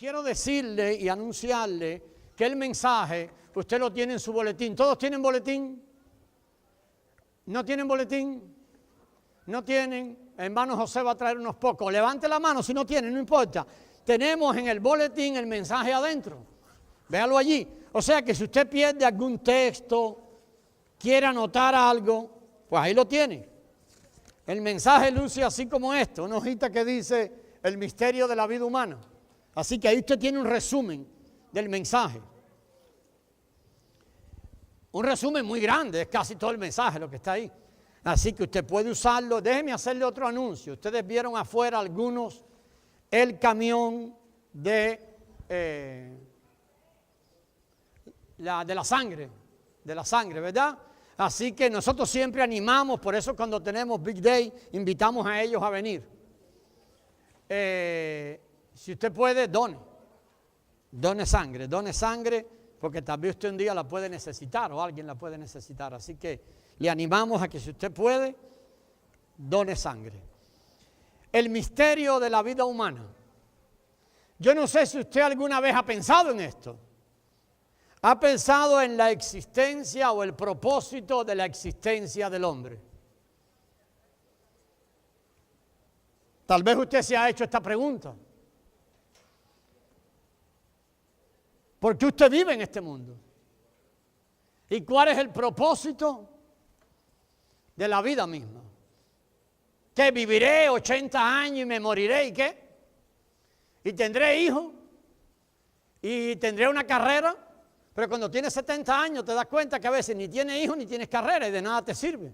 quiero decirle y anunciarle que el mensaje usted lo tiene en su boletín. ¿Todos tienen boletín? ¿No tienen boletín? ¿No tienen? Hermano José va a traer unos pocos. Levante la mano si no tienen, no importa. Tenemos en el boletín el mensaje adentro. Véalo allí. O sea que si usted pierde algún texto, quiere anotar algo, pues ahí lo tiene. El mensaje luce así como esto, una hojita que dice el misterio de la vida humana. Así que ahí usted tiene un resumen del mensaje. Un resumen muy grande, es casi todo el mensaje lo que está ahí. Así que usted puede usarlo. Déjeme hacerle otro anuncio. Ustedes vieron afuera algunos el camión de la sangre, ¿verdad? Así que nosotros siempre animamos, por eso cuando tenemos Big Day, invitamos a ellos a venir. Si usted puede, done sangre, porque tal vez usted un día la puede necesitar o alguien la puede necesitar. Así que le animamos a que si usted puede, done sangre. El misterio de la vida humana. Yo no sé si usted alguna vez ha pensado en esto. ¿Ha pensado en la existencia o el propósito de la existencia del hombre? Tal vez usted se ha hecho esta pregunta. ¿Por qué usted vive en este mundo? ¿Y cuál es el propósito de la vida misma? ¿Que viviré 80 años y me moriré y qué? ¿Y tendré hijos? ¿Y tendré una carrera? Pero cuando tienes 70 años te das cuenta que a veces ni tienes hijos ni tienes carrera y de nada te sirve.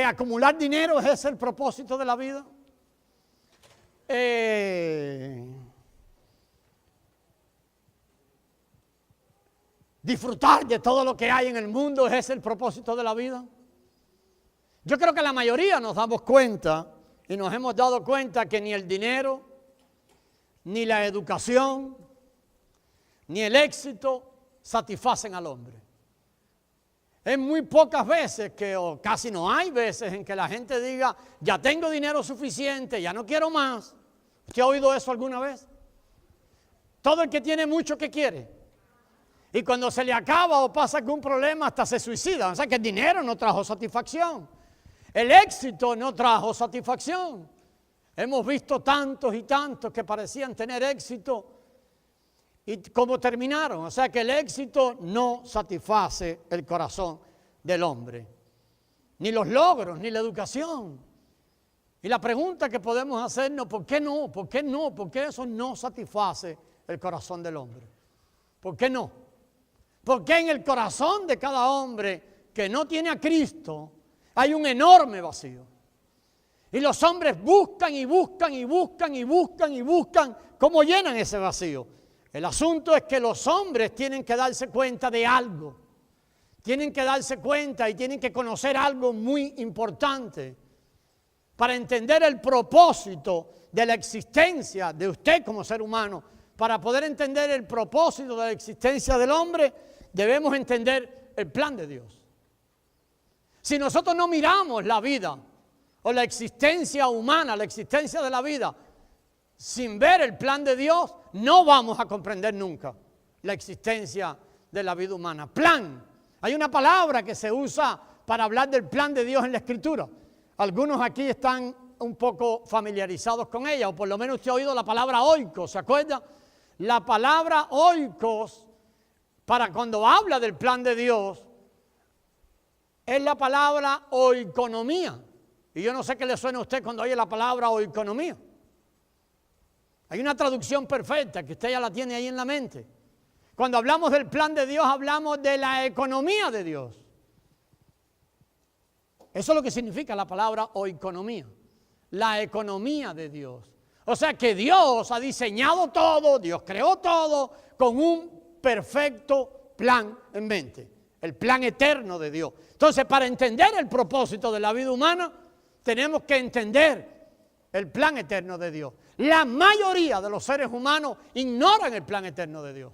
Acumular dinero, ¿es ese el propósito de la vida? Disfrutar de todo lo que hay en el mundo, ¿es ese el propósito de la vida? Yo creo que la mayoría nos damos cuenta y nos hemos dado cuenta que ni el dinero, ni la educación, ni el éxito satisfacen al hombre. Es muy pocas veces o casi no hay veces en que la gente diga, ya tengo dinero suficiente, ya no quiero más. ¿Usted ha oído eso alguna vez? Todo el que tiene mucho, ¿qué quiere? Y cuando se le acaba o pasa algún problema, hasta se suicida. O sea que el dinero no trajo satisfacción. El éxito no trajo satisfacción. Hemos visto tantos y tantos que parecían tener éxito y cómo terminaron. O sea que el éxito no satisface el corazón del hombre. Ni los logros, ni la educación. Y la pregunta que podemos hacernos, ¿por qué no? ¿Por qué no? ¿Por qué eso no satisface el corazón del hombre? ¿Por qué no? Porque en el corazón de cada hombre que no tiene a Cristo hay un enorme vacío. Y los hombres buscan y buscan y buscan y buscan y buscan cómo llenan ese vacío. El asunto es que los hombres tienen que darse cuenta de algo. Tienen que darse cuenta y tienen que conocer algo muy importante para entender el propósito de la existencia de usted como ser humano. Para poder entender el propósito de la existencia del hombre, debemos entender el plan de Dios. Si nosotros no miramos la vida o la existencia humana, la existencia de la vida, sin ver el plan de Dios, no vamos a comprender nunca la existencia de la vida humana. Plan. Hay una palabra que se usa para hablar del plan de Dios en la Escritura. Algunos aquí están un poco familiarizados con ella, o por lo menos usted ha oído la palabra oikos, ¿se acuerda? La palabra oikos, para cuando habla del plan de Dios, es la palabra oikonomía. Y yo no sé qué le suena a usted cuando oye la palabra oikonomía. Hay una traducción perfecta que usted ya la tiene ahí en la mente. Cuando hablamos del plan de Dios, hablamos de la economía de Dios. Eso es lo que significa la palabra oikonomía. La economía de Dios. O sea que Dios ha diseñado todo, Dios creó todo con un perfecto plan en mente. El plan eterno de Dios. Entonces, para entender el propósito de la vida humana, tenemos que entender el plan eterno de Dios. La mayoría de los seres humanos ignoran el plan eterno de Dios.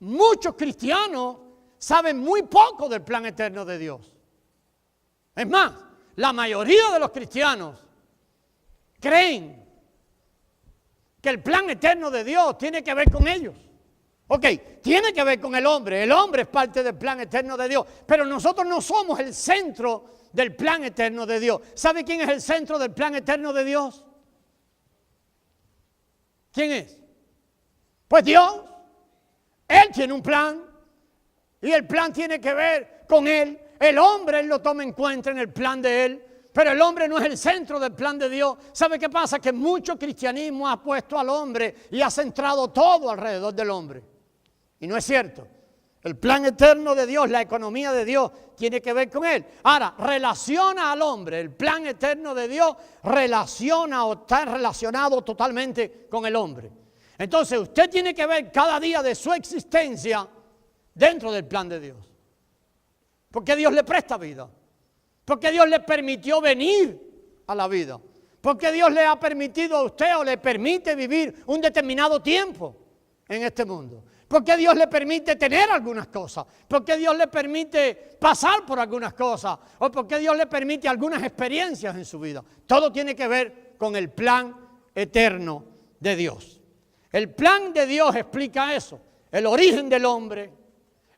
Muchos cristianos saben muy poco del plan eterno de Dios. Es más, la mayoría de los cristianos creen que el plan eterno de Dios tiene que ver con ellos. Ok, tiene que ver con el hombre es parte del plan eterno de Dios, pero nosotros no somos el centro del plan eterno de Dios. ¿Sabe quién es el centro del plan eterno de Dios? ¿Quién es? Pues Dios. Él tiene un plan y el plan tiene que ver con Él. El hombre Él lo toma en cuenta en el plan de Él, pero el hombre no es el centro del plan de Dios. ¿Sabe qué pasa? Que mucho cristianismo ha puesto al hombre y ha centrado todo alrededor del hombre. Y no es cierto. El plan eterno de Dios, la economía de Dios, tiene que ver con Él. Ahora, relaciona al hombre. El plan eterno de Dios relaciona o está relacionado totalmente con el hombre. Entonces, usted tiene que ver cada día de su existencia dentro del plan de Dios. Porque Dios le presta vida. Porque Dios le permitió venir a la vida. Porque Dios le ha permitido a usted o le permite vivir un determinado tiempo en este mundo. Porque Dios le permite tener algunas cosas. Porque Dios le permite pasar por algunas cosas. O porque Dios le permite algunas experiencias en su vida. Todo tiene que ver con el plan eterno de Dios. El plan de Dios explica eso. El origen del hombre,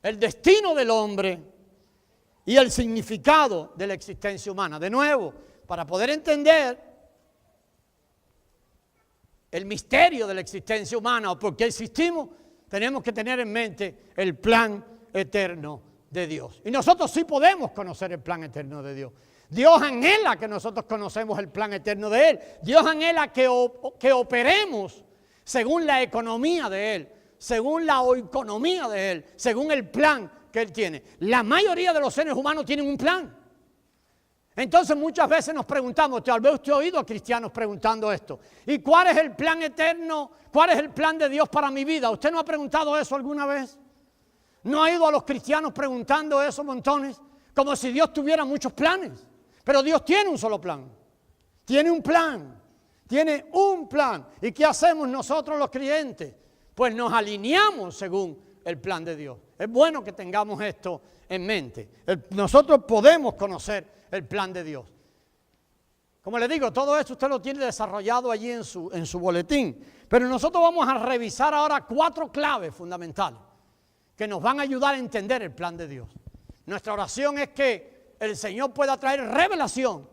el destino del hombre y el significado de la existencia humana. De nuevo, para poder entender el misterio de la existencia humana o por qué existimos, tenemos que tener en mente el plan eterno de Dios. Y nosotros sí podemos conocer el plan eterno de Dios. Dios anhela que nosotros conocemos el plan eterno de Él. Dios anhela que operemos según la economía de Él, según la economía de Él, según el plan que Él tiene. La mayoría de los seres humanos tienen un plan. Entonces muchas veces nos preguntamos, tal vez usted ha oído a cristianos preguntando esto, ¿y cuál es el plan eterno? ¿Cuál es el plan de Dios para mi vida? ¿Usted no ha preguntado eso alguna vez? ¿No ha ido a los cristianos preguntando eso montones? Como si Dios tuviera muchos planes. Pero Dios tiene un solo plan. Tiene un plan. Tiene un plan. ¿Y qué hacemos nosotros los creyentes? Pues nos alineamos según el plan de Dios. Es bueno que tengamos esto en mente. Nosotros podemos conocer el plan de Dios. Como le digo, todo esto usted lo tiene desarrollado allí en su boletín. Pero nosotros vamos a revisar ahora 4 claves fundamentales que nos van a ayudar a entender el plan de Dios. Nuestra oración es que el Señor pueda traer revelación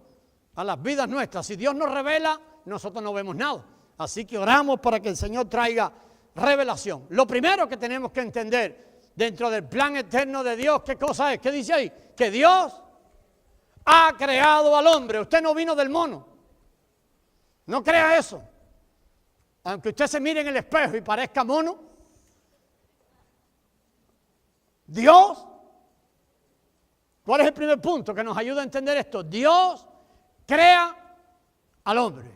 a las vidas nuestras. Si Dios nos revela, nosotros no vemos nada. Así que oramos para que el Señor traiga revelación. Lo primero que tenemos que entender dentro del plan eterno de Dios, ¿qué cosa es? ¿Qué dice ahí? Que Dios ha creado al hombre. Usted no vino del mono. No crea eso. Aunque usted se mire en el espejo y parezca mono, Dios, ¿cuál es el primer punto que nos ayuda a entender esto? Dios crea al hombre.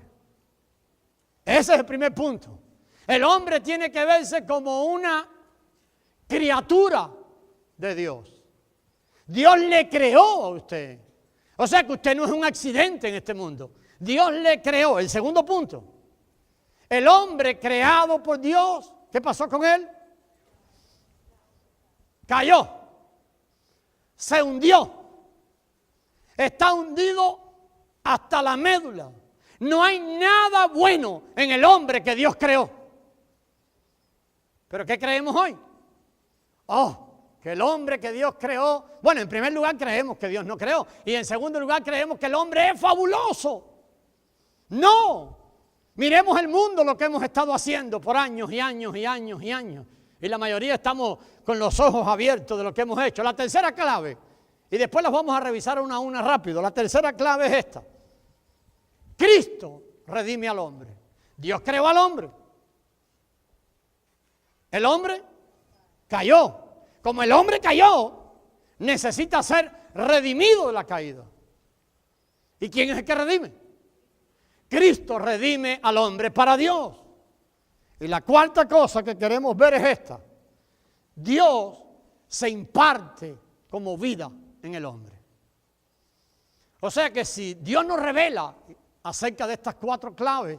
Ese es el primer punto. El hombre tiene que verse como una criatura de Dios. Dios le creó a usted. O sea que usted no es un accidente en este mundo. Dios le creó. El segundo punto. El hombre creado por Dios, ¿qué pasó con él? Cayó. Se hundió. Está hundido hasta la médula. No hay nada bueno en el hombre que Dios creó. ¿Pero qué creemos hoy? Que el hombre que Dios creó, bueno, en primer lugar creemos que Dios no creó, y en segundo lugar creemos que el hombre es fabuloso. No, miremos el mundo, lo que hemos estado haciendo por años y años y años y años, y la mayoría estamos con los ojos abiertos de lo que hemos hecho. La tercera clave, y después las vamos a revisar una a una rápido, la tercera clave es esta: Cristo redime al hombre. Dios creó al hombre. El hombre cayó. Como el hombre cayó, necesita ser redimido de la caída. ¿Y quién es el que redime? Cristo redime al hombre para Dios. Y la cuarta cosa que queremos ver es esta: Dios se imparte como vida en el hombre. O sea que si Dios nos revela acerca de estas 4 claves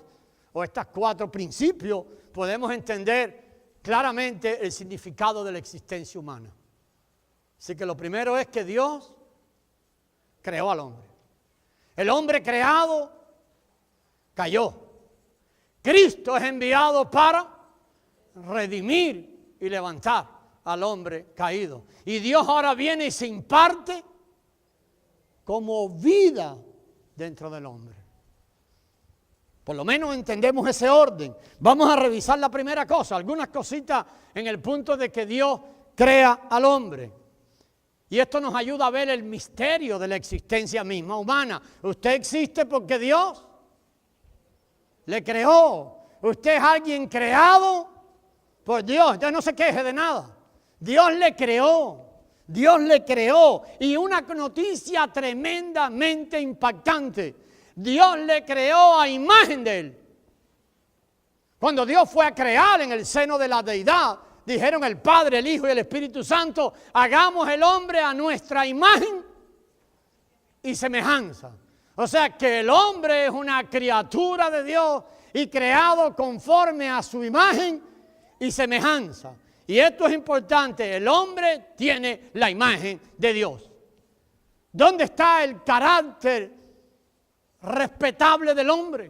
o estos 4 principios, podemos entender claramente el significado de la existencia humana. Así que lo primero es que Dios creó al hombre. El hombre creado cayó. Cristo es enviado para redimir y levantar al hombre caído. Y Dios ahora viene y se imparte como vida dentro del hombre. Por lo menos entendemos ese orden. Vamos a revisar la primera cosa, algunas cositas en el punto de que Dios crea al hombre. Y esto nos ayuda a ver el misterio de la existencia misma humana. Usted existe porque Dios le creó. Usted es alguien creado por Dios. Usted no se queje de nada. Dios le creó. Dios le creó. Y una noticia tremendamente impactante. Dios le creó a imagen de Él. Cuando Dios fue a crear en el seno de la deidad, dijeron el Padre, el Hijo y el Espíritu Santo, hagamos el hombre a nuestra imagen y semejanza. O sea que el hombre es una criatura de Dios y creado conforme a su imagen y semejanza. Y esto es importante, el hombre tiene la imagen de Dios. ¿Dónde está el carácter respetable del hombre?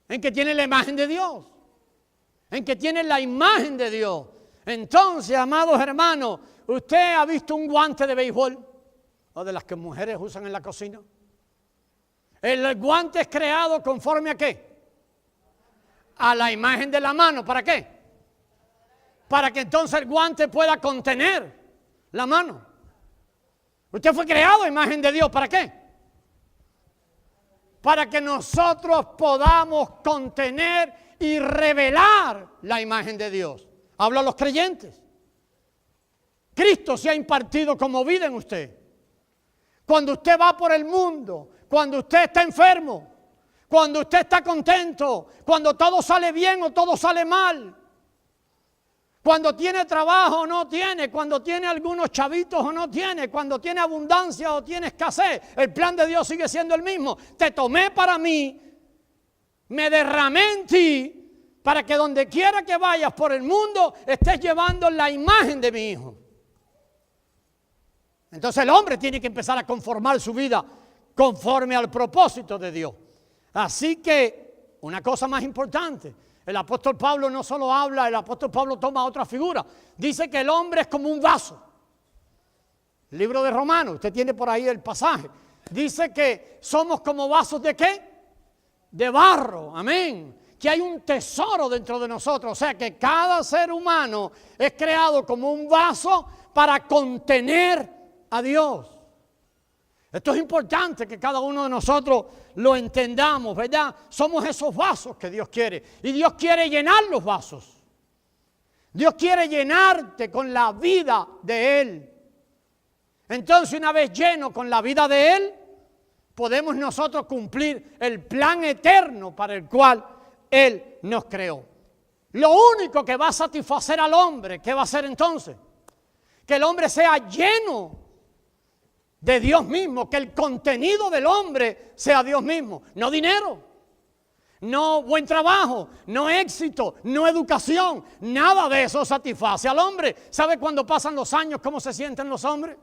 En que tiene la imagen de Dios. En que tiene la imagen de Dios. Entonces, amados hermanos, ¿usted ha visto un guante de béisbol? O de las que mujeres usan en la cocina. El guante es creado conforme a ¿qué? A la imagen de la mano. ¿Para qué? Para que entonces el guante pueda contener la mano. Usted fue creado a imagen de Dios. ¿Para qué? Para que nosotros podamos contener y revelar la imagen de Dios. Hablo a los creyentes. Cristo se ha impartido como vida en usted. Cuando usted va por el mundo, cuando usted está enfermo, cuando usted está contento, cuando todo sale bien o todo sale mal, cuando tiene trabajo o no tiene, cuando tiene algunos chavitos o no tiene, cuando tiene abundancia o tiene escasez, el plan de Dios sigue siendo el mismo. Te tomé para mí, me derramé en ti, para que donde quiera que vayas por el mundo estés llevando la imagen de mi Hijo. Entonces el hombre tiene que empezar a conformar su vida conforme al propósito de Dios. Así que una cosa más importante, el apóstol Pablo no solo habla, el apóstol Pablo toma otra figura. Dice que el hombre es como un vaso. El libro de Romanos, usted tiene por ahí el pasaje. Dice que somos como vasos ¿de qué? De barro, amén. Que hay un tesoro dentro de nosotros. O sea que cada ser humano es creado como un vaso para contener a Dios. Esto es importante que cada uno de nosotros lo entendamos, ¿verdad? Somos esos vasos que Dios quiere. Y Dios quiere llenar los vasos. Dios quiere llenarte con la vida de Él. Entonces, una vez lleno con la vida de Él, podemos nosotros cumplir el plan eterno para el cual Él nos creó. Lo único que va a satisfacer al hombre, ¿qué va a hacer entonces? Que el hombre sea lleno de Dios mismo, que el contenido del hombre sea Dios mismo, no dinero, no buen trabajo, no éxito, no educación, nada de eso satisface al hombre. ¿Sabe cuando pasan los años cómo se sienten los hombres?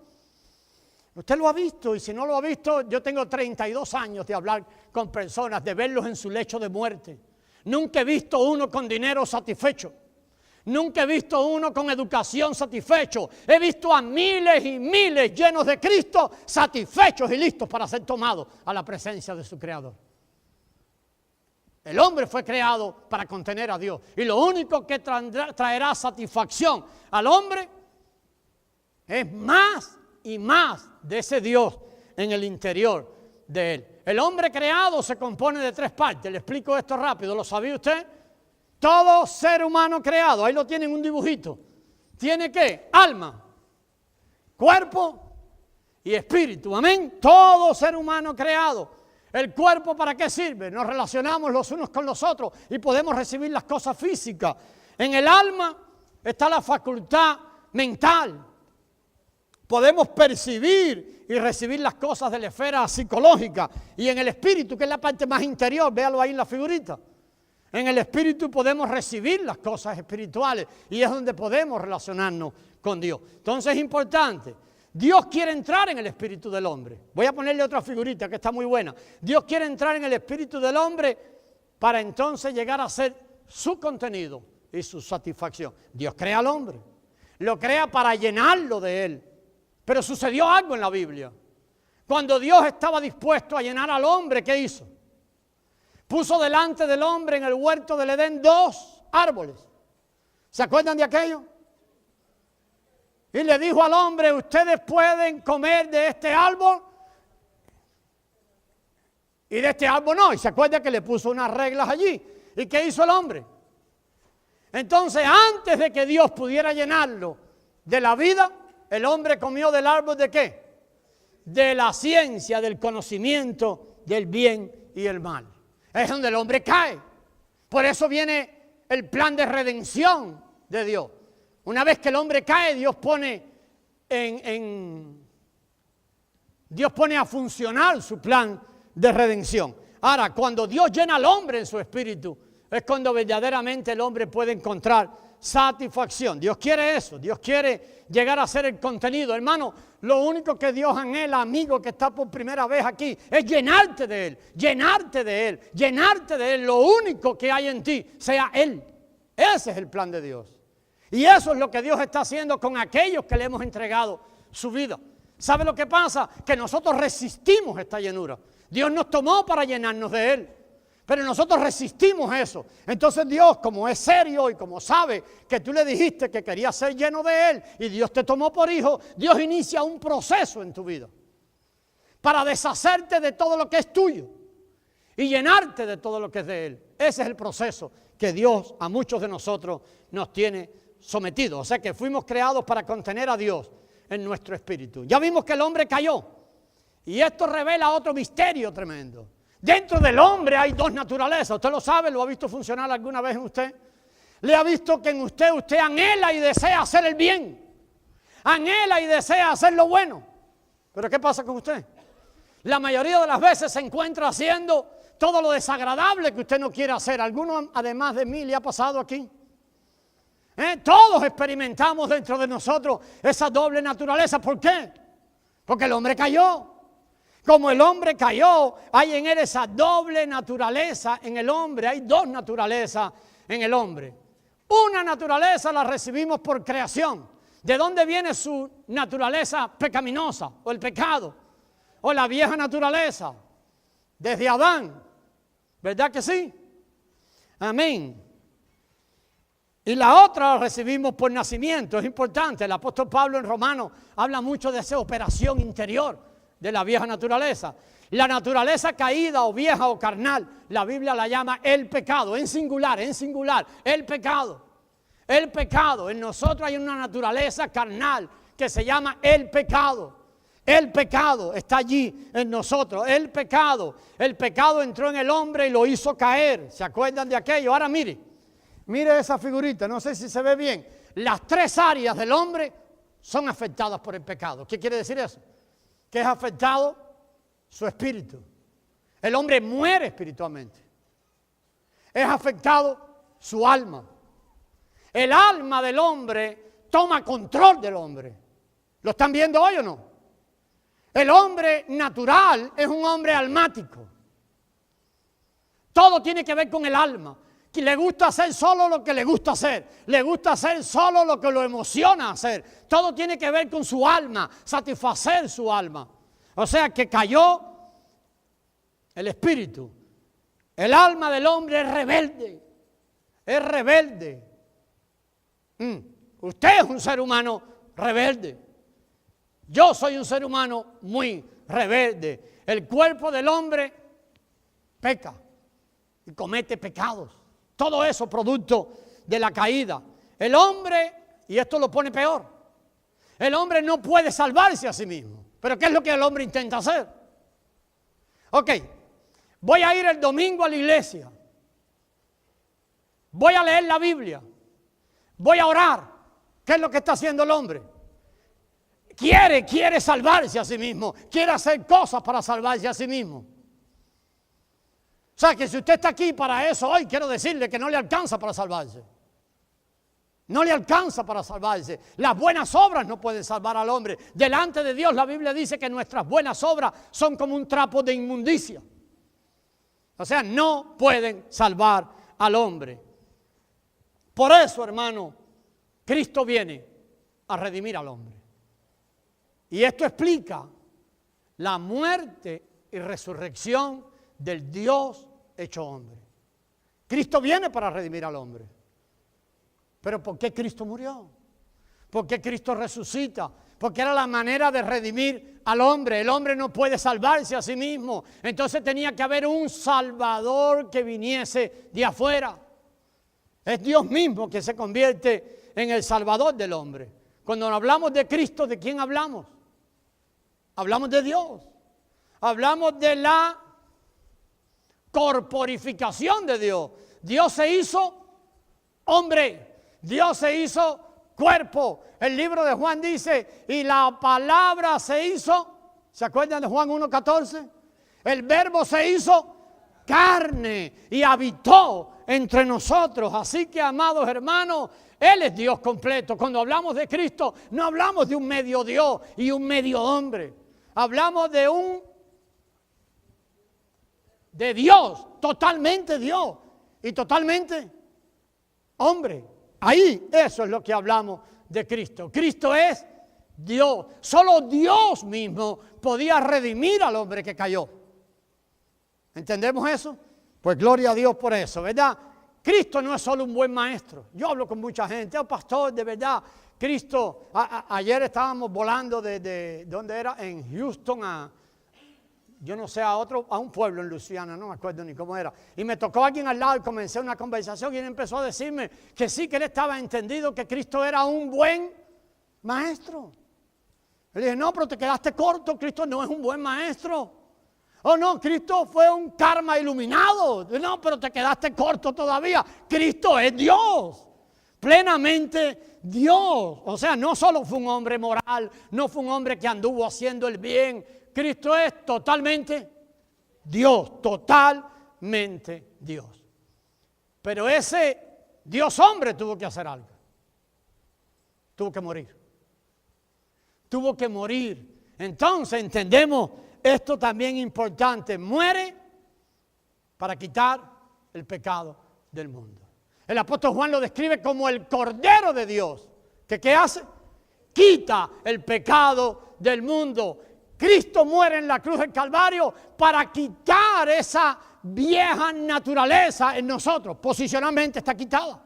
Usted lo ha visto, y si no lo ha visto, yo tengo 32 años de hablar con personas, de verlos en su lecho de muerte. Nunca he visto uno con dinero satisfecho. Nunca he visto uno con educación satisfecho. He visto a miles y miles llenos de Cristo, satisfechos y listos para ser tomados a la presencia de su Creador. El hombre fue creado para contener a Dios. Y lo único que traerá satisfacción al hombre es más y más de ese Dios en el interior de él. El hombre creado se compone de 3 partes. Le explico esto rápido. ¿Lo sabía usted? Todo ser humano creado, ahí lo tienen un dibujito. ¿Tiene qué? Alma, cuerpo y espíritu. Amén. Todo ser humano creado. ¿El cuerpo para qué sirve? Nos relacionamos los unos con los otros y podemos recibir las cosas físicas. En el alma está la facultad mental. Podemos percibir y recibir las cosas de la esfera psicológica. Y en el espíritu, que es la parte más interior, véalo ahí en la figurita. En el espíritu podemos recibir las cosas espirituales y es donde podemos relacionarnos con Dios. Entonces es importante. Dios quiere entrar en el espíritu del hombre. Voy a ponerle otra figurita que está muy buena. Dios quiere entrar en el espíritu del hombre para entonces llegar a ser su contenido y su satisfacción. Dios crea al hombre, lo crea para llenarlo de él. Pero sucedió algo en la Biblia. Cuando Dios estaba dispuesto a llenar al hombre, ¿qué hizo? Puso delante del hombre en el huerto del Edén 2 árboles. ¿Se acuerdan de aquello? Y le dijo al hombre, ustedes pueden comer de este árbol y de este árbol no. Y se acuerda que le puso unas reglas allí. ¿Y qué hizo el hombre? Entonces, antes de que Dios pudiera llenarlo de la vida, el hombre comió del árbol ¿de qué? De la ciencia, del conocimiento del bien y el mal. Es donde el hombre cae. Por eso viene el plan de redención de Dios. Una vez que el hombre cae, Dios pone Dios pone a funcionar su plan de redención. Ahora, cuando Dios llena al hombre en su espíritu, es cuando verdaderamente el hombre puede encontrar satisfacción. Dios quiere eso, Dios quiere llegar a ser el contenido. Hermano, lo único que Dios anhela, amigo que está por primera vez aquí, es llenarte de Él, llenarte de Él, llenarte de Él. Lo único que hay en ti sea Él. Ese es el plan de Dios. Y eso es lo que Dios está haciendo con aquellos que le hemos entregado su vida. ¿Sabe lo que pasa? Que nosotros resistimos esta llenura. Dios nos tomó para llenarnos de Él, pero nosotros resistimos eso. Entonces Dios, como es serio y como sabe que tú le dijiste que querías ser lleno de Él y Dios te tomó por hijo, Dios inicia un proceso en tu vida para deshacerte de todo lo que es tuyo y llenarte de todo lo que es de Él. Ese es el proceso que Dios a muchos de nosotros nos tiene sometidos. O sea que fuimos creados para contener a Dios en nuestro espíritu. Ya vimos que el hombre cayó y esto revela otro misterio tremendo. Dentro del hombre hay dos naturalezas. ¿Usted lo sabe? ¿Lo ha visto funcionar alguna vez en usted? ¿Le ha visto que en usted anhela y desea hacer el bien? Anhela y desea hacer lo bueno. ¿Pero qué pasa con usted? La mayoría de las veces se encuentra haciendo todo lo desagradable que usted no quiere hacer. ¿Alguno además de mí le ha pasado aquí? Todos experimentamos dentro de nosotros esa doble naturaleza. ¿Por qué? Porque el hombre cayó. Como el hombre cayó, hay en él esa doble naturaleza en el hombre. Hay dos naturalezas en el hombre. Una naturaleza la recibimos por creación. ¿De dónde viene su naturaleza pecaminosa o el pecado? O la vieja naturaleza. Desde Adán. ¿Verdad que sí? Amén. Y la otra la recibimos por nacimiento. Es importante. El apóstol Pablo en Romanos habla mucho de esa operación interior de la vieja naturaleza. La naturaleza caída o vieja o carnal, la Biblia la llama el pecado, en singular, el pecado. El pecado. En nosotros hay una naturaleza carnal que se llama el pecado. El pecado está allí en nosotros. El pecado entró en el hombre y lo hizo caer. ¿Se acuerdan de aquello? Ahora mire esa figurita, no sé si se ve bien. Las tres áreas del hombre son afectadas por el pecado. ¿Qué quiere decir eso? Que es afectado su espíritu. El hombre muere espiritualmente. Es afectado su alma. El alma del hombre toma control del hombre. ¿Lo están viendo hoy o no? El hombre natural es un hombre almático. Todo tiene que ver con el alma. Que le gusta hacer solo lo que le gusta hacer. Le gusta hacer solo lo que lo emociona hacer. Todo tiene que ver con su alma, satisfacer su alma. O sea que cayó el espíritu. El alma del hombre es rebelde. Es rebelde. Usted es un ser humano rebelde. Yo soy un ser humano muy rebelde. El cuerpo del hombre peca y comete pecados. Todo eso producto de la caída. El hombre, y esto lo pone peor, el hombre no puede salvarse a sí mismo. ¿Pero qué es lo que el hombre intenta hacer? Ok, voy a ir el domingo a la iglesia. Voy a leer la Biblia. Voy a orar. ¿Qué es lo que está haciendo el hombre? Quiere salvarse a sí mismo. Quiere hacer cosas para salvarse a sí mismo. O sea, que si usted está aquí para eso hoy, quiero decirle que no le alcanza para salvarse. No le alcanza para salvarse. Las buenas obras no pueden salvar al hombre. Delante de Dios la Biblia dice que nuestras buenas obras son como un trapo de inmundicia. O sea, no pueden salvar al hombre. Por eso, hermano, Cristo viene a redimir al hombre. Y esto explica la muerte y resurrección del Dios hecho hombre. Cristo viene para redimir al hombre. Pero ¿por qué Cristo murió? ¿Por qué Cristo resucita? Porque era la manera de redimir al hombre. El hombre no puede salvarse a sí mismo. Entonces tenía que haber un Salvador que viniese de afuera. Es Dios mismo que se convierte en el Salvador del hombre. Cuando hablamos de Cristo, ¿de quién hablamos? Hablamos de Dios. Hablamos de la corporificación de Dios. Dios se hizo hombre. Dios se hizo cuerpo. El libro de Juan dice, y la palabra se hizo, ¿se acuerdan de Juan 1:14? El verbo se hizo carne y habitó entre nosotros. Así que, amados hermanos, Él es Dios completo. Cuando hablamos de Cristo, no hablamos de un medio Dios y un medio hombre. Hablamos de Dios, totalmente Dios y totalmente hombre. Ahí, eso es lo que hablamos de Cristo. Cristo es Dios. Solo Dios mismo podía redimir al hombre que cayó. ¿Entendemos eso? Pues gloria a Dios por eso, ¿verdad? Cristo no es solo un buen maestro. Yo hablo con mucha gente, pastor, de verdad, Cristo, ayer estábamos volando de ¿dónde era? En Houston yo no sé, a un pueblo en Luisiana, no me acuerdo ni cómo era. Y me tocó alguien al lado y comencé una conversación y él empezó a decirme que sí, que él estaba entendido que Cristo era un buen maestro. Le dije, no, pero te quedaste corto, Cristo no es un buen maestro. Oh, no, Cristo fue un karma iluminado. No, pero te quedaste corto todavía. Cristo es Dios, plenamente Dios. O sea, no solo fue un hombre moral, no fue un hombre que anduvo haciendo el bien. Cristo es totalmente Dios, totalmente Dios. Pero ese Dios hombre tuvo que hacer algo. Tuvo que morir. Tuvo que morir. Entonces entendemos esto también importante. Muere para quitar el pecado del mundo. El apóstol Juan lo describe como el Cordero de Dios. ¿Que qué hace? Quita el pecado del mundo. Cristo muere en la cruz del Calvario para quitar esa vieja naturaleza en nosotros. Posicionalmente está quitada.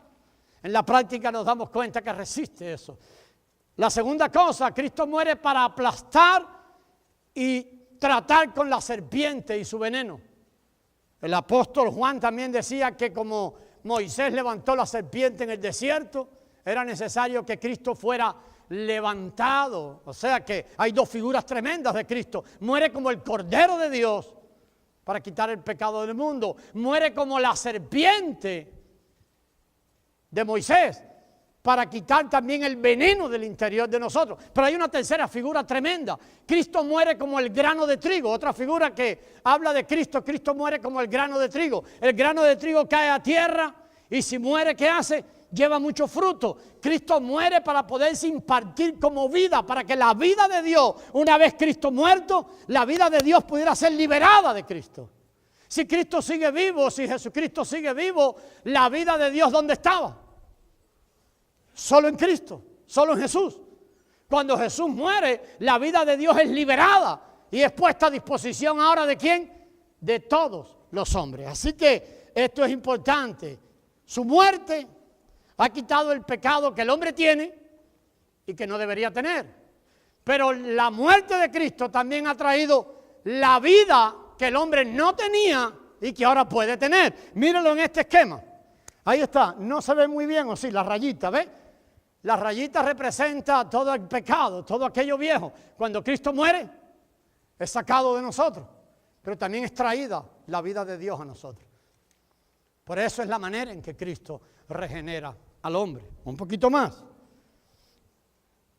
En la práctica nos damos cuenta que resiste eso. La segunda cosa, Cristo muere para aplastar y tratar con la serpiente y su veneno. El apóstol Juan también decía que como Moisés levantó la serpiente en el desierto, era necesario que Cristo fuera levantado. O sea que hay dos figuras tremendas de Cristo. Muere como el Cordero de Dios para quitar el pecado del mundo. Muere como la serpiente de Moisés para quitar también el veneno del interior de nosotros. Pero hay una tercera figura tremenda. Cristo muere como el grano de trigo. Otra figura que habla de Cristo. Cristo muere como el grano de trigo. El grano de trigo cae a tierra y si muere, ¿qué hace? Lleva mucho fruto. Cristo muere para poderse impartir como vida, para que la vida de Dios, una vez Cristo muerto, la vida de Dios pudiera ser liberada de Cristo. Si Cristo sigue vivo, si Jesucristo sigue vivo, la vida de Dios, ¿dónde estaba? Solo en Cristo, solo en Jesús. Cuando Jesús muere, la vida de Dios es liberada y es puesta a disposición ahora ¿de quién? De todos los hombres. Así que esto es importante. Su muerte ha quitado el pecado que el hombre tiene y que no debería tener. Pero la muerte de Cristo también ha traído la vida que el hombre no tenía y que ahora puede tener. Mírenlo en este esquema. Ahí está. No se ve muy bien, o sí, la rayita, ¿ves? La rayita representa todo el pecado, todo aquello viejo. Cuando Cristo muere, es sacado de nosotros. Pero también es traída la vida de Dios a nosotros. Por eso es la manera en que Cristo regenera al hombre. Un poquito más.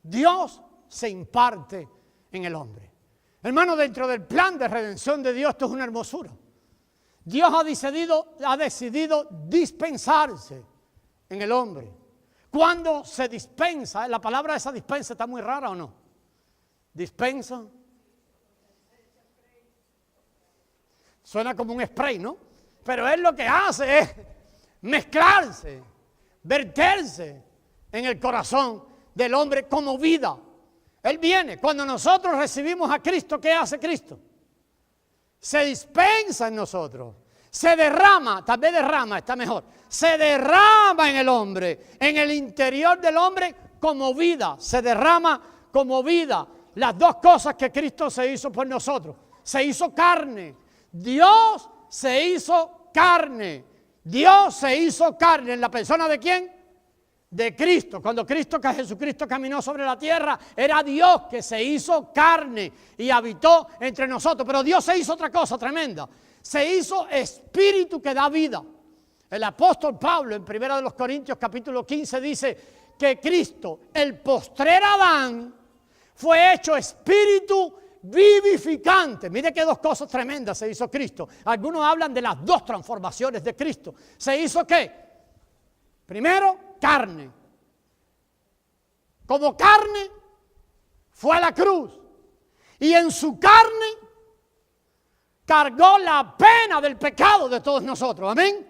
Dios se imparte en el hombre. Hermano, dentro del plan de redención de Dios, esto es una hermosura. Dios ha decidido dispensarse en el hombre. Cuando se dispensa, la palabra esa dispensa está muy rara, ¿o no? Dispensa. Suena como un spray, ¿no? Pero Él lo que hace es mezclarse, verterse en el corazón del hombre como vida. Él viene. Cuando nosotros recibimos a Cristo, ¿qué hace Cristo? Se dispensa en nosotros. Se derrama, tal vez derrama, está mejor. Se derrama en el hombre, en el interior del hombre como vida. Se derrama como vida. Las dos cosas que Cristo se hizo por nosotros. Se hizo carne. Dios se hizo carne. Dios se hizo carne. ¿En la persona de quién? De Cristo. Cuando Jesucristo caminó sobre la tierra, era Dios que se hizo carne y habitó entre nosotros. Pero Dios se hizo otra cosa tremenda. Se hizo espíritu que da vida. El apóstol Pablo en 1 Corintios capítulo 15 dice que Cristo, el postrer Adán, fue hecho espíritu vivificante. Mire qué dos cosas tremendas se hizo Cristo. Algunos hablan de las dos transformaciones de Cristo. ¿Se hizo qué? Primero, carne. Como carne fue a la cruz. Y en su carne cargó la pena del pecado de todos nosotros. Amén.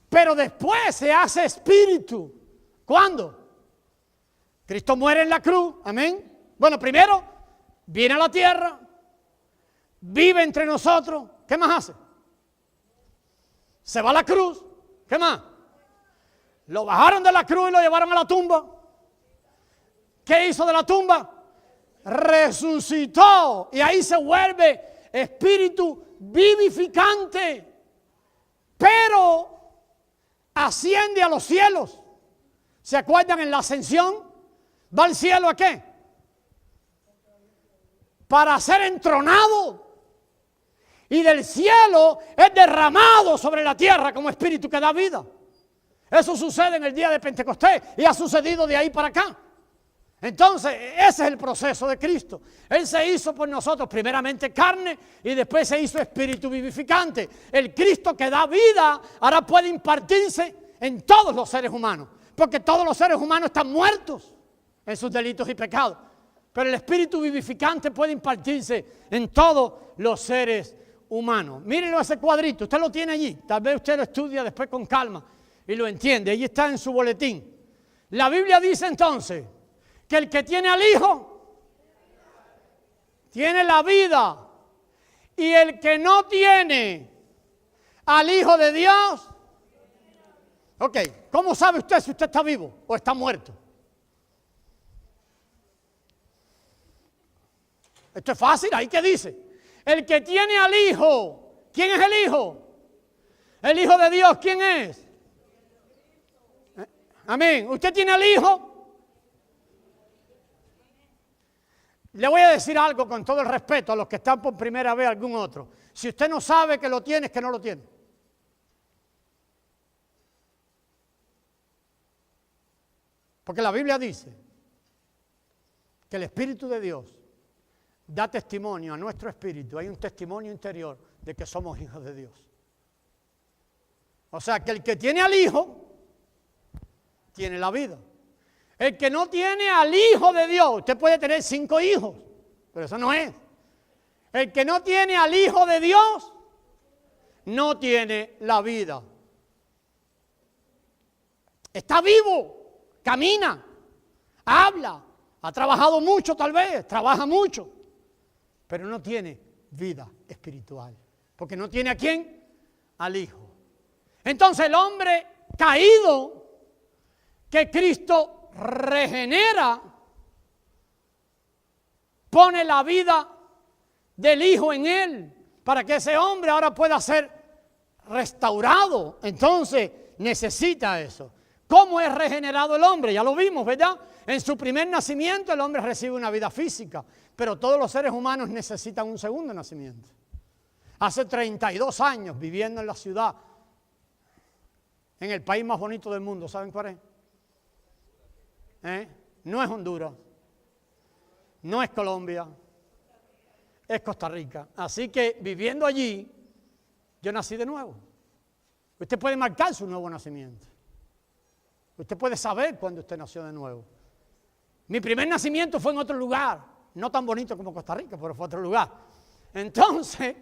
Pero después se hace espíritu. ¿Cuándo? Cristo muere en la cruz. Amén. Bueno, primero viene a la tierra, vive entre nosotros. ¿Qué más hace? Se va a la cruz. ¿Qué más? Lo bajaron de la cruz y lo llevaron a la tumba. ¿Qué hizo de la tumba? Resucitó. Y ahí se vuelve espíritu vivificante. Pero asciende a los cielos. ¿Se acuerdan en la ascensión? ¿Va al cielo a qué? Para ser entronado. Y del cielo es derramado sobre la tierra como espíritu que da vida. Eso sucede en el día de Pentecostés y ha sucedido de ahí para acá. Entonces, ese es el proceso de Cristo. Él se hizo por nosotros primeramente carne y después se hizo espíritu vivificante. El Cristo que da vida ahora puede impartirse en todos los seres humanos, porque todos los seres humanos están muertos en sus delitos y pecados. Pero el espíritu vivificante puede impartirse en todos los seres humanos. Mírenlo ese cuadrito, usted lo tiene allí. Tal vez usted lo estudia después con calma y lo entiende. Allí está en su boletín. La Biblia dice entonces que el que tiene al Hijo tiene la vida, y el que no tiene al Hijo de Dios, ok, ¿cómo sabe usted si usted está vivo o está muerto? Esto es fácil, ahí que dice, el que tiene al Hijo, ¿quién es el Hijo? El Hijo de Dios, ¿quién es? Amén, ¿usted tiene al Hijo? Le voy a decir algo con todo el respeto a los que están por primera vez, algún otro. Si usted no sabe que lo tiene, es que no lo tiene. Porque la Biblia dice que el Espíritu de Dios da testimonio a nuestro espíritu. Hay un testimonio interior de que somos hijos de Dios. O sea, que el que tiene al Hijo, tiene la vida. El que no tiene al Hijo de Dios, usted puede tener 5 hijos, pero eso no es. El que no tiene al Hijo de Dios, no tiene la vida. Está vivo, camina, habla, ha trabajado mucho tal vez, trabaja mucho, pero no tiene vida espiritual. Porque no tiene a quién, al Hijo. Entonces el hombre caído que Cristo regenera, pone la vida del Hijo en él, para que ese hombre ahora pueda ser restaurado. Entonces necesita eso. ¿Cómo es regenerado el hombre? Ya lo vimos, ¿verdad? En su primer nacimiento el hombre recibe una vida física, pero todos los seres humanos necesitan un segundo nacimiento. Hace 32 años viviendo en la ciudad, en el país más bonito del mundo, ¿saben cuál es? No es Honduras, no es Colombia, es Costa Rica. Así que viviendo allí, yo nací de nuevo. Usted puede marcar su nuevo nacimiento. Usted puede saber cuándo usted nació de nuevo. Mi primer nacimiento fue en otro lugar, no tan bonito como Costa Rica, pero fue otro lugar. Entonces,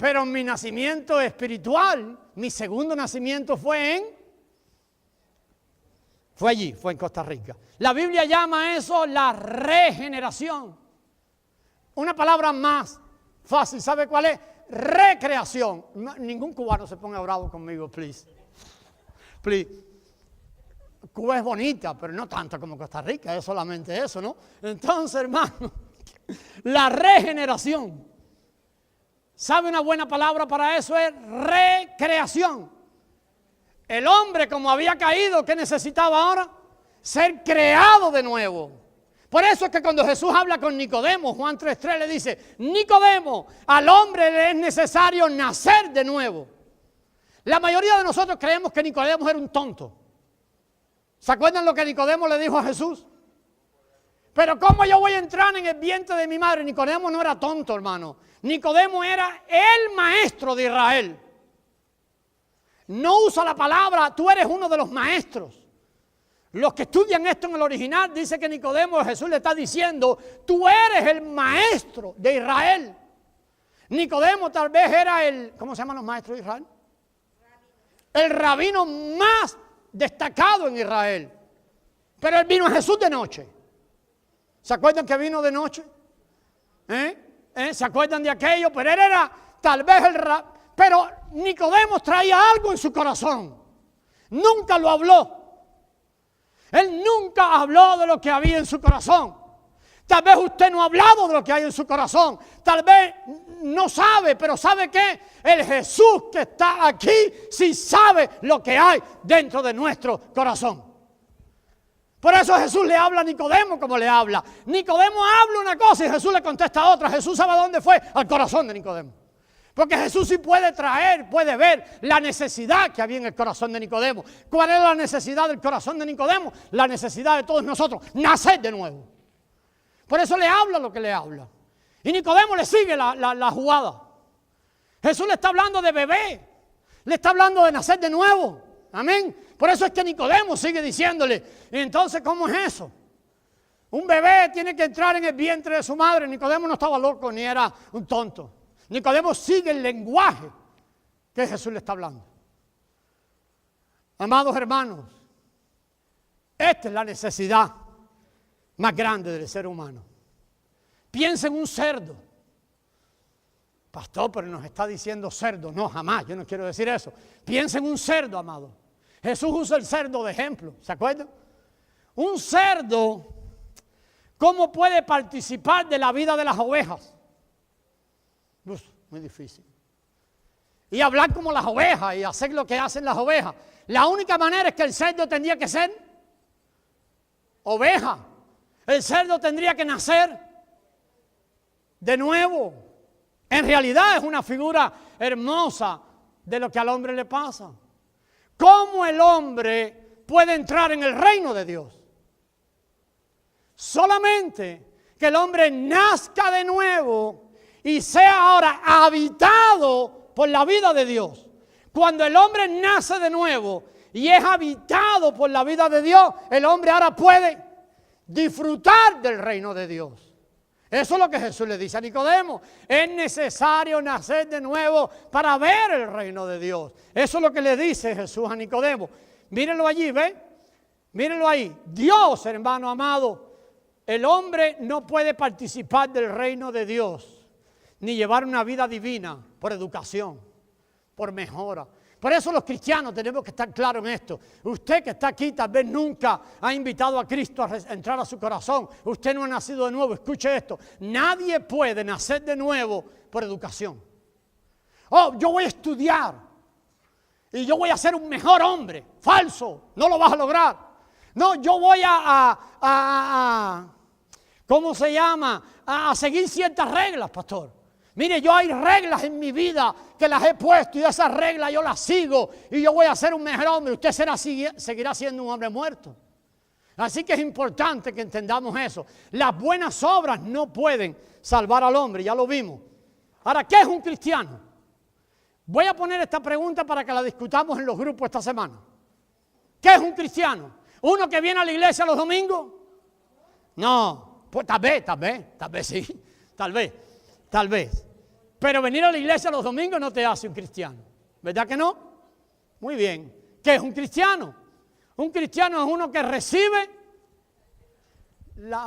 Pero mi nacimiento espiritual, mi segundo nacimiento fue allí, fue en Costa Rica. La Biblia llama eso la regeneración. Una palabra más fácil, ¿sabe cuál es? Recreación. Ningún cubano se ponga bravo conmigo, please. Please. Cuba es bonita, pero no tanto como Costa Rica, es solamente eso, ¿no? Entonces, hermano, la regeneración. ¿Sabe una buena palabra para eso? Es recreación. El hombre, como había caído, ¿qué necesitaba ahora? Ser creado de nuevo. Por eso es que cuando Jesús habla con Nicodemo, Juan 3:3 le dice, Nicodemo, al hombre le es necesario nacer de nuevo. La mayoría de nosotros creemos que Nicodemo era un tonto. ¿Se acuerdan lo que Nicodemo le dijo a Jesús? Pero ¿cómo yo voy a entrar en el vientre de mi madre? Nicodemo no era tonto, hermano. Nicodemo era el maestro de Israel. No usa la palabra, tú eres uno de los maestros. Los que estudian esto en el original dice que Nicodemo, Jesús le está diciendo, tú eres el maestro de Israel. Nicodemo tal vez era ¿cómo se llaman los maestros de Israel? El rabino más destacado en Israel. Pero él vino a Jesús de noche. ¿Se acuerdan que vino de noche? ¿Se acuerdan de aquello? Pero él era tal vez pero Nicodemo traía algo en su corazón. Nunca lo habló. Él nunca habló de lo que había en su corazón. Tal vez usted no ha hablado de lo que hay en su corazón. Tal vez no sabe, pero ¿sabe qué? El Jesús que está aquí sí sabe lo que hay dentro de nuestro corazón. Por eso Jesús le habla a Nicodemo como le habla. Nicodemo habla una cosa y Jesús le contesta otra. Jesús sabe a dónde fue, al corazón de Nicodemo. Porque Jesús sí puede puede ver la necesidad que había en el corazón de Nicodemo. ¿Cuál es la necesidad del corazón de Nicodemo? La necesidad de todos nosotros, nacer de nuevo. Por eso le habla lo que le habla. Y Nicodemo le sigue la jugada. Jesús le está hablando de bebé. Le está hablando de nacer de nuevo. Amén. Por eso es que Nicodemo sigue diciéndole, ¿y entonces cómo es eso? Un bebé tiene que entrar en el vientre de su madre. Nicodemo no estaba loco ni era un tonto. Nicodemo sigue el lenguaje que Jesús le está hablando. Amados hermanos, esta es la necesidad más grande del ser humano. Piensa en un cerdo. Pastor, pero nos está diciendo cerdo. No, jamás, yo no quiero decir eso. Piensa en un cerdo, amado. Jesús usa el cerdo de ejemplo, ¿se acuerdan? Un cerdo, ¿cómo puede participar de la vida de las ovejas? Uf, muy difícil. Y hablar como las ovejas y hacer lo que hacen las ovejas. La única manera es que el cerdo tendría que ser oveja. El cerdo tendría que nacer de nuevo. En realidad es una figura hermosa de lo que al hombre le pasa. ¿Cómo el hombre puede entrar en el reino de Dios? Solamente que el hombre nazca de nuevo y sea ahora habitado por la vida de Dios. Cuando el hombre nace de nuevo y es habitado por la vida de Dios, el hombre ahora puede disfrutar del reino de Dios. Eso es lo que Jesús le dice a Nicodemo. Es necesario nacer de nuevo para ver el reino de Dios. Eso es lo que le dice Jesús a Nicodemo. Mírenlo allí, ¿ven? Mírenlo ahí. Dios, hermano amado, el hombre no puede participar del reino de Dios, ni llevar una vida divina por educación, por mejora. Por eso los cristianos tenemos que estar claros en esto. Usted que está aquí tal vez nunca ha invitado a Cristo a entrar a su corazón. Usted no ha nacido de nuevo. Escuche esto. Nadie puede nacer de nuevo por educación. Oh, yo voy a estudiar y yo voy a ser un mejor hombre. Falso. No lo vas a lograr. No, yo voy ¿cómo se llama? A seguir ciertas reglas, pastor. Mire, yo hay reglas en mi vida que las he puesto y esas reglas yo las sigo y yo voy a ser un mejor hombre. Usted seguirá siendo un hombre muerto. Así que es importante que entendamos eso. Las buenas obras no pueden salvar al hombre, ya lo vimos. Ahora, ¿qué es un cristiano? Voy a poner esta pregunta para que la discutamos en los grupos esta semana. ¿Qué es un cristiano? ¿Uno que viene a la iglesia los domingos? No, pues tal vez sí, tal vez. Pero venir a la iglesia los domingos no te hace un cristiano. ¿Verdad que no? Muy bien. ¿Qué es un cristiano? Un cristiano es uno que recibe,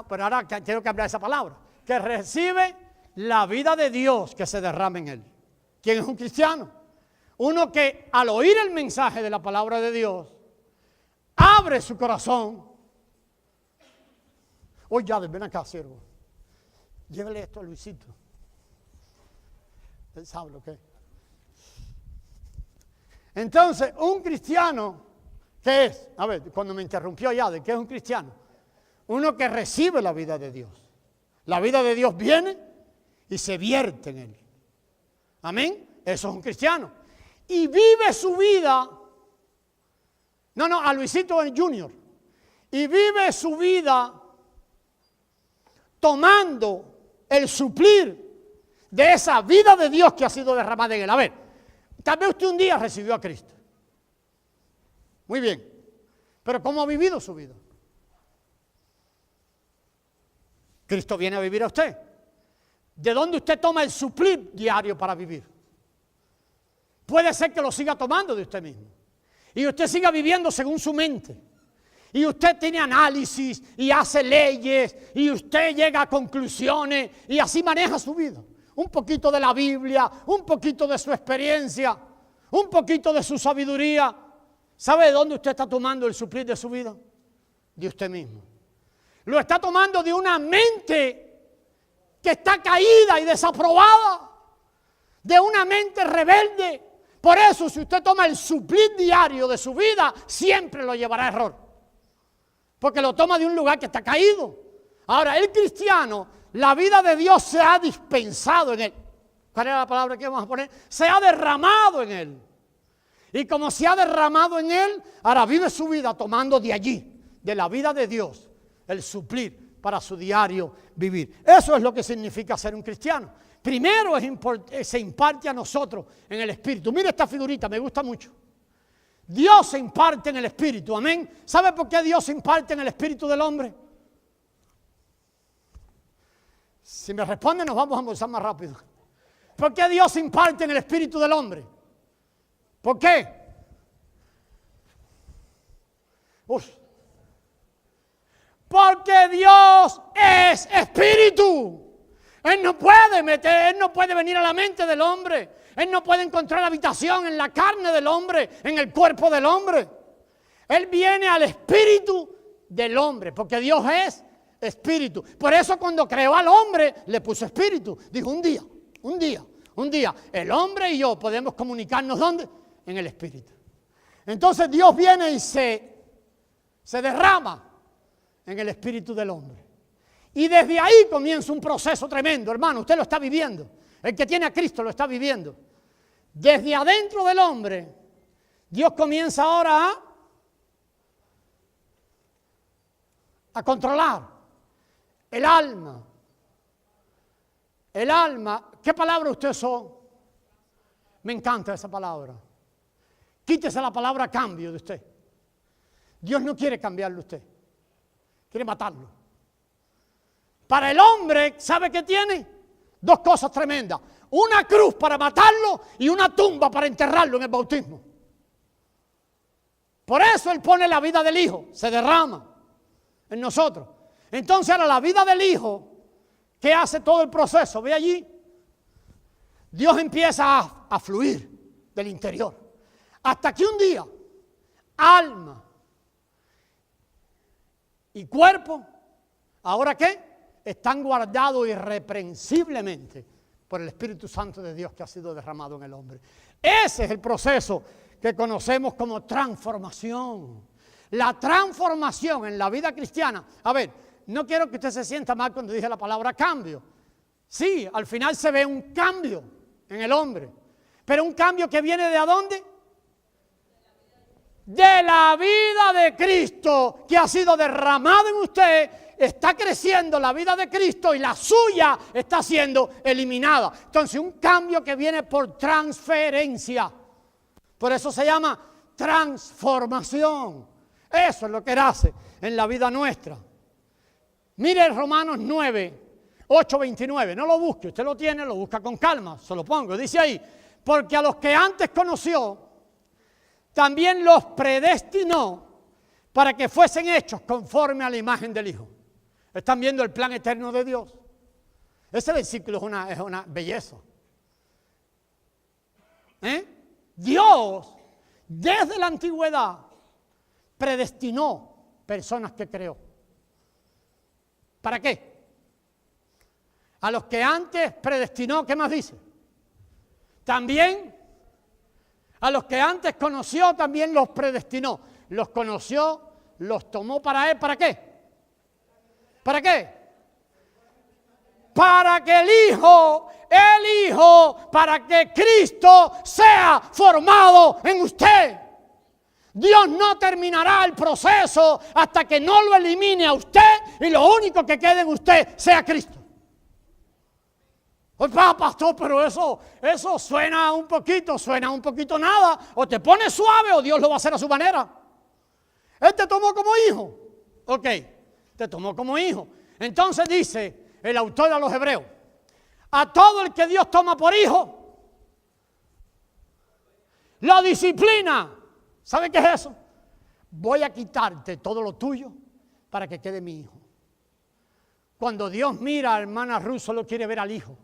pero ahora quiero que hable esa palabra, que recibe la vida de Dios que se derrama en él. ¿Quién es un cristiano? Uno que al oír el mensaje de la palabra de Dios, abre su corazón. Oye, ya, ven acá, siervo. Llévele esto a Luisito. Él sabe lo que es. Entonces, un cristiano, ¿qué es? A ver, cuando me interrumpió ya, ¿de qué es un cristiano? Uno que recibe la vida de Dios. La vida de Dios viene y se vierte en él. Amén. Eso es un cristiano. Y vive su vida. No, a Luisito Junior. Y vive su vida tomando el suplir de esa vida de Dios que ha sido derramada en él. A ver, tal vez usted un día recibió a Cristo. Muy bien. Pero ¿cómo ha vivido su vida? Cristo viene a vivir a usted. ¿De dónde usted toma el suplir diario para vivir? Puede ser que lo siga tomando de usted mismo. Y usted siga viviendo según su mente. Y usted tiene análisis y hace leyes y usted llega a conclusiones y así maneja su vida. Un poquito de la Biblia, un poquito de su experiencia, un poquito de su sabiduría. ¿Sabe de dónde usted está tomando el suplir de su vida? De usted mismo. Lo está tomando de una mente que está caída y desaprobada, de una mente rebelde. Por eso, si usted toma el suplir diario de su vida, siempre lo llevará a error. Porque lo toma de un lugar que está caído. Ahora, el cristiano, la vida de Dios se ha dispensado en él. ¿Cuál era la palabra que vamos a poner? Se ha derramado en él. Y como se ha derramado en él, ahora vive su vida tomando de allí, de la vida de Dios, el suplir para su diario vivir. Eso es lo que significa ser un cristiano. Primero se imparte a nosotros en el Espíritu. Mire esta figurita, me gusta mucho. Dios se imparte en el Espíritu, amén. ¿Sabe por qué Dios se imparte en el Espíritu del hombre? Si me responde, nos vamos a almorzar más rápido. ¿Por qué Dios se imparte en el Espíritu del hombre? ¿Por qué? Porque Dios es Espíritu. Él no puede venir a la mente del hombre. Él no puede encontrar habitación en la carne del hombre, en el cuerpo del hombre. Él viene al espíritu del hombre, porque Dios es espíritu. Por eso cuando creó al hombre, le puso espíritu. Dijo un día, el hombre y yo podemos comunicarnos, ¿dónde? En el espíritu. Entonces Dios viene y se derrama en el espíritu del hombre. Y desde ahí comienza un proceso tremendo, hermano, usted lo está viviendo. El que tiene a Cristo lo está viviendo. Desde adentro del hombre, Dios comienza ahora a controlar el alma. El alma, ¿qué palabra usted usó? Me encanta esa palabra. Quítese la palabra cambio de usted. Dios no quiere cambiarlo usted. Quiere matarlo. Para el hombre, ¿sabe qué tiene? Dos cosas tremendas. Una cruz para matarlo y una tumba para enterrarlo en el bautismo. Por eso Él pone la vida del Hijo, se derrama en nosotros. Entonces ahora la vida del Hijo, ¿qué hace todo el proceso? Ve allí. Dios empieza a fluir del interior. Hasta que un día, alma y cuerpo, ¿ahora qué? Están guardados irreprensiblemente por el Espíritu Santo de Dios que ha sido derramado en el hombre. Ese es el proceso que conocemos como transformación. La transformación en la vida cristiana. A ver, no quiero que usted se sienta mal cuando dije la palabra cambio. Sí, al final se ve un cambio en el hombre. Pero un cambio que viene ¿de dónde? De la vida de Cristo que ha sido derramado en usted. Está creciendo la vida de Cristo y la suya está siendo eliminada. Entonces, un cambio que viene por transferencia. Por eso se llama transformación. Eso es lo que Él hace en la vida nuestra. Mire Romanos 9, 8:29, no lo busque, usted lo tiene, lo busca con calma, se lo pongo, dice ahí, porque a los que antes conoció, también los predestinó para que fuesen hechos conforme a la imagen del Hijo. ¿Están viendo el plan eterno de Dios? Ese versículo es una belleza. Dios, desde la antigüedad, predestinó personas que creó. ¿Para qué? A los que antes predestinó, ¿qué más dice? También, a los que antes conoció, también los predestinó. Los conoció, los tomó para Él, ¿para qué? ¿Para qué? Para que el Hijo, para que Cristo sea formado en usted. Dios no terminará el proceso hasta que no lo elimine a usted y lo único que quede en usted sea Cristo. Oye, pastor, pero eso suena un poquito nada. O te pone suave o Dios lo va a hacer a su manera. Él te tomó como hijo. Ok, te tomó como hijo. Entonces dice el autor a los Hebreos, a todo el que Dios toma por hijo, lo disciplina. ¿Sabe qué es eso? Voy a quitarte todo lo tuyo para que quede mi hijo. Cuando Dios mira a hermana Ruth, solo quiere ver al hijo.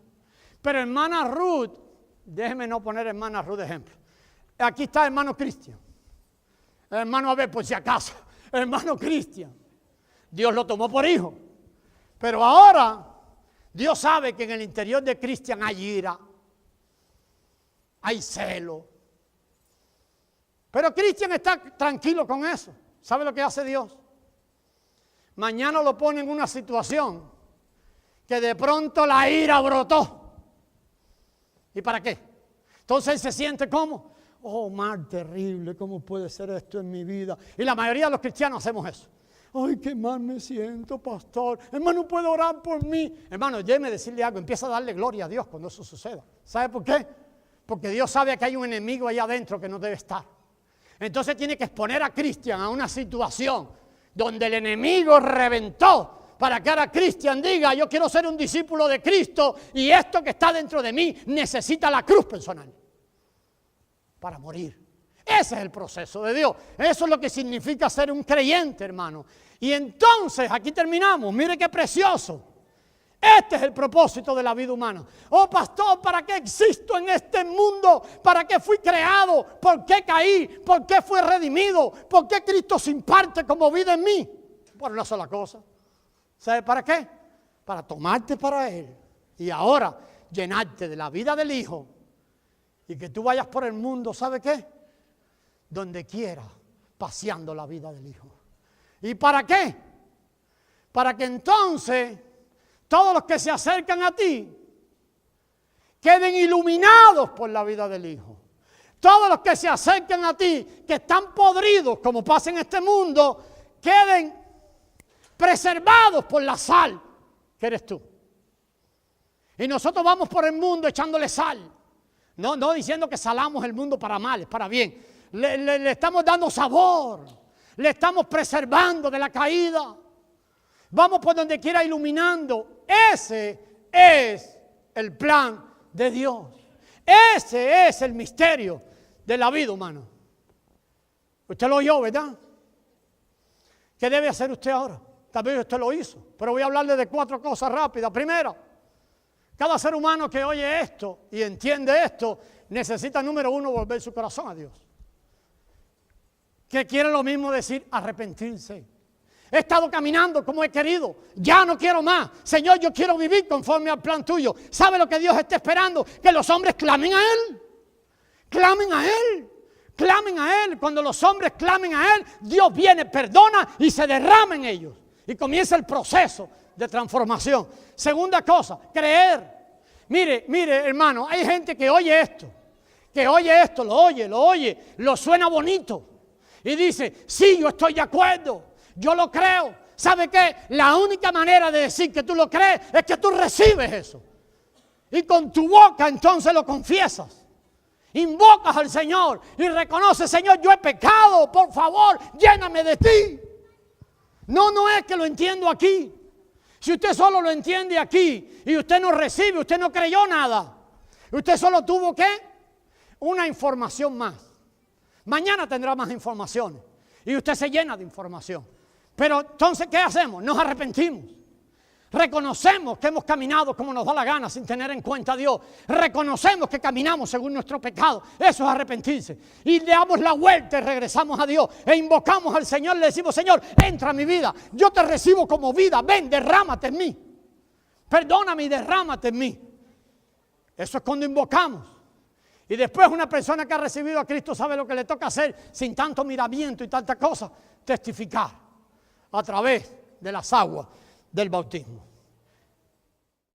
Pero hermana Ruth, déjeme no poner hermana Ruth de ejemplo. Aquí está hermano Cristian. Hermano, a ver, por si acaso, hermano Cristian. Dios lo tomó por hijo. Pero ahora, Dios sabe que en el interior de Cristian hay ira, hay celo. Pero Cristian está tranquilo con eso. ¿Sabe lo que hace Dios? Mañana lo pone en una situación que de pronto la ira brotó. ¿Y para qué? Entonces él se siente como, oh, mal terrible, ¿cómo puede ser esto en mi vida? Y la mayoría de los cristianos hacemos eso. Ay, qué mal me siento, pastor. Hermano, ¿puede orar por mí? Hermano, déjeme decirle algo, empieza a darle gloria a Dios cuando eso suceda. ¿Sabe por qué? Porque Dios sabe que hay un enemigo allá adentro que no debe estar. Entonces tiene que exponer a Cristian a una situación donde el enemigo reventó para que ahora Cristian diga, yo quiero ser un discípulo de Cristo y esto que está dentro de mí necesita la cruz personal para morir. Ese es el proceso de Dios. Eso es lo que significa ser un creyente, hermano. Y entonces, aquí terminamos. Mire qué precioso. Este es el propósito de la vida humana. Oh, pastor, ¿para qué existo en este mundo? ¿Para qué fui creado? ¿Por qué caí? ¿Por qué fui redimido? ¿Por qué Cristo se imparte como vida en mí? Por una sola cosa. ¿Sabe para qué? Para tomarte para Él. Y ahora, llenarte de la vida del Hijo. Y que tú vayas por el mundo, ¿sabe qué? Donde quiera, paseando la vida del Hijo. ¿Y para qué? Para que entonces todos los que se acercan a ti queden iluminados por la vida del Hijo. Todos los que se acercan a ti, que están podridos, como pasa en este mundo, queden preservados por la sal que eres tú. Y nosotros vamos por el mundo echándole sal. No diciendo que salamos el mundo para mal, es para bien. Le estamos dando sabor, le estamos preservando de la caída. Vamos por donde quiera iluminando. Ese es el plan de Dios. Ese es el misterio de la vida humana. Usted lo oyó, ¿verdad? ¿Qué debe hacer usted ahora? Tal vez usted lo hizo, pero voy a hablarle de 4 cosas rápidas. Primero, cada ser humano que oye esto y entiende esto, necesita, número 1, volver su corazón a Dios. Que quiere lo mismo decir arrepentirse. He estado caminando como he querido, ya no quiero más. Señor, yo quiero vivir conforme al plan tuyo. ¿Sabe lo que Dios está esperando? Que los hombres clamen a Él. Clamen a Él. Clamen a Él. Cuando los hombres clamen a Él, Dios viene, perdona y se derrama en ellos. Y comienza el proceso de transformación. Segunda cosa, creer. Mire, hermano, hay gente que oye esto, lo suena bonito. Y dice, sí, yo estoy de acuerdo, yo lo creo. ¿Sabe qué? La única manera de decir que tú lo crees es que tú recibes eso. Y con tu boca entonces lo confiesas. Invocas al Señor y reconoces, Señor, yo he pecado, por favor, lléname de ti. No es que lo entiendo aquí. Si usted solo lo entiende aquí y usted no recibe, usted no creyó nada. Usted solo tuvo ¿qué? Una información más. Mañana tendrá más informaciones y usted se llena de información. Pero entonces, ¿qué hacemos? Nos arrepentimos. Reconocemos que hemos caminado como nos da la gana sin tener en cuenta a Dios. Reconocemos que caminamos según nuestro pecado. Eso es arrepentirse. Y le damos la vuelta y regresamos a Dios. E invocamos al Señor y le decimos, Señor, entra a mi vida. Yo te recibo como vida. Ven, derrámate en mí. Perdóname y derrámate en mí. Eso es cuando invocamos. Y después una persona que ha recibido a Cristo sabe lo que le toca hacer sin tanto miramiento y tanta cosa. Testificar a través de las aguas del bautismo.